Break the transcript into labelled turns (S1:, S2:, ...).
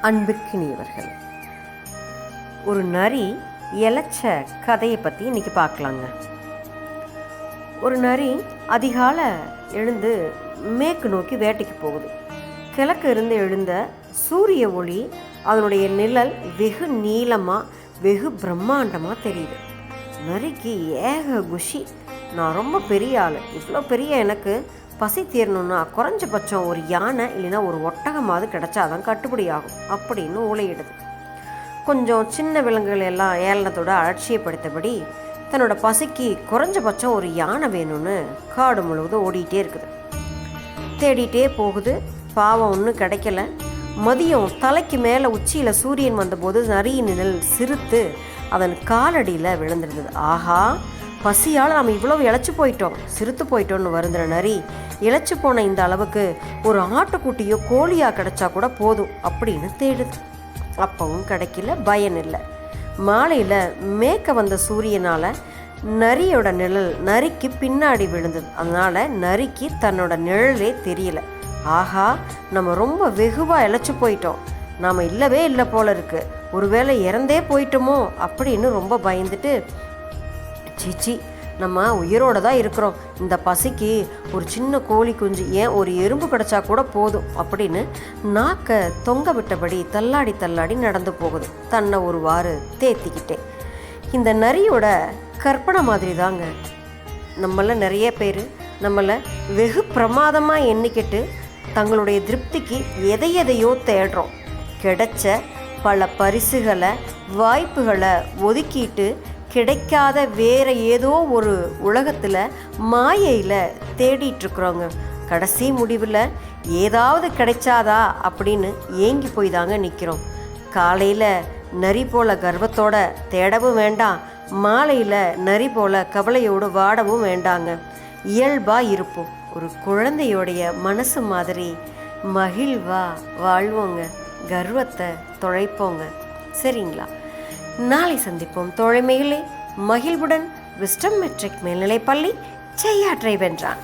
S1: அன்பிற்கினியவர்கள், ஒரு நரி இளைச்ச கதையை பற்றி இன்றைக்கி பார்க்கலாங்க. ஒரு நரி அதிகாலை எழுந்து மேற்கு நோக்கி வேட்டைக்கு போகுது. கிழக்கு இருந்து எழுந்த சூரிய ஒளி அதனுடைய நிழல் வெகு நீளமாக வெகு பிரம்மாண்டமாக தெரியுது. நரிக்கு ஏக குஷி. நான் ரொம்ப பெரிய ஆள், இவ்வளோ பெரிய எனக்கு பசி தீரணுன்னா குறைஞ்சபட்சம் ஒரு யானை இல்லைன்னா ஒரு ஒட்டகமாவது கிடைச்சாதான் கட்டுப்படி ஆகும் அப்படின்னு ஊழையிடுது. கொஞ்சம் சின்ன விலங்குகள் எல்லாம் ஏளனத்தோட அலட்சியப்படுத்தபடி தன்னோட பசிக்கு குறைஞ்சபட்சம் ஒரு யானை வேணும்னு காடு முழுவதும் ஓடிக்கிட்டே இருக்குது. தேடிட்டே போகுது. பாவம் ஒன்றும் கிடைக்கல. மதியம் தலைக்கு மேலே உச்சியில் சூரியன் வந்தபோது நரியின் நிழல் சிறுத்து அதன் காலடியில் விழுந்திருந்தது. ஆஹா, பசியால் நாம் இவ்வளவு இழைச்சி போயிட்டோம், சிறுத்து போயிட்டோன்னு வருந்துற நரி இழைச்சி போன இந்த அளவுக்கு ஒரு ஆட்டுக்குட்டியோ கோழியா கிடைச்சா கூட போதும் அப்படின்னு தேடுது. அப்பவும் கிடைக்கல. பயன் இல்லை. மாலையில் மேற்க வந்த சூரியனால் நரியோட நிழல் நரிக்கு பின்னாடி விழுந்தது. அதனால் நரிக்கு தன்னோட நிழலே தெரியல. ஆஹா, நம்ம ரொம்ப வெகுவாக இழைச்சி போயிட்டோம், நாம் இல்லவே இல்லை போல இருக்கு, ஒருவேளை இறந்தே போயிட்டோமோ அப்படின்னு ரொம்ப பயந்துட்டு, சீச்சி, நம்ம உயிரோடு தான் இருக்கிறோம், இந்த பசிக்கு ஒரு சின்ன கோழி குஞ்சு, ஏன் ஒரு எறும்பு கிடச்சா கூட போதும் அப்படின்னு நாக்கை தொங்க விட்டபடி தள்ளாடி தள்ளாடி நடந்து போகுது, தன்னை ஒருவாறு தேத்திக்கிட்டே. இந்த நரியோட கற்பனை மாதிரி தாங்க நம்மள நிறைய பேர் நம்மளை வெகு பிரமாதமாக எண்ணிக்கிட்டு தங்களுடைய திருப்திக்கு எதையோ தேடுறோம். கிடைச்ச பல பரிசுகளை வாய்ப்புகளை ஒதுக்கிட்டு கிடைக்காத வேற ஏதோ ஒரு உலகத்தில் மாயையில் தேடிட்டுருக்குறோங்க. கடைசி முடிவில் ஏதாவது கிடைச்சாதா அப்படின்னு ஏங்கி போய் தாங்க நிற்கிறோம். காலையில் நரி போல கர்வத்தோட தேடவும் வேண்டாம், மாலையில் நரி போல கவலையோடு வாடவும் வேண்டாங்க. இயல்பாக இருப்போம். ஒரு குழந்தையோடைய மனசு மாதிரி மகிழ்வா வாழ்வோங்க. கர்வத்தை தொலைப்போங்க. சரிங்களா? நாளை சந்திப்போம் தோழமைகளே. மகிழ்வுடன் விஸ்டம் மெட்ரிக் மேல்நிலைப்பள்ளி செய்யாற்றை வென்றான்.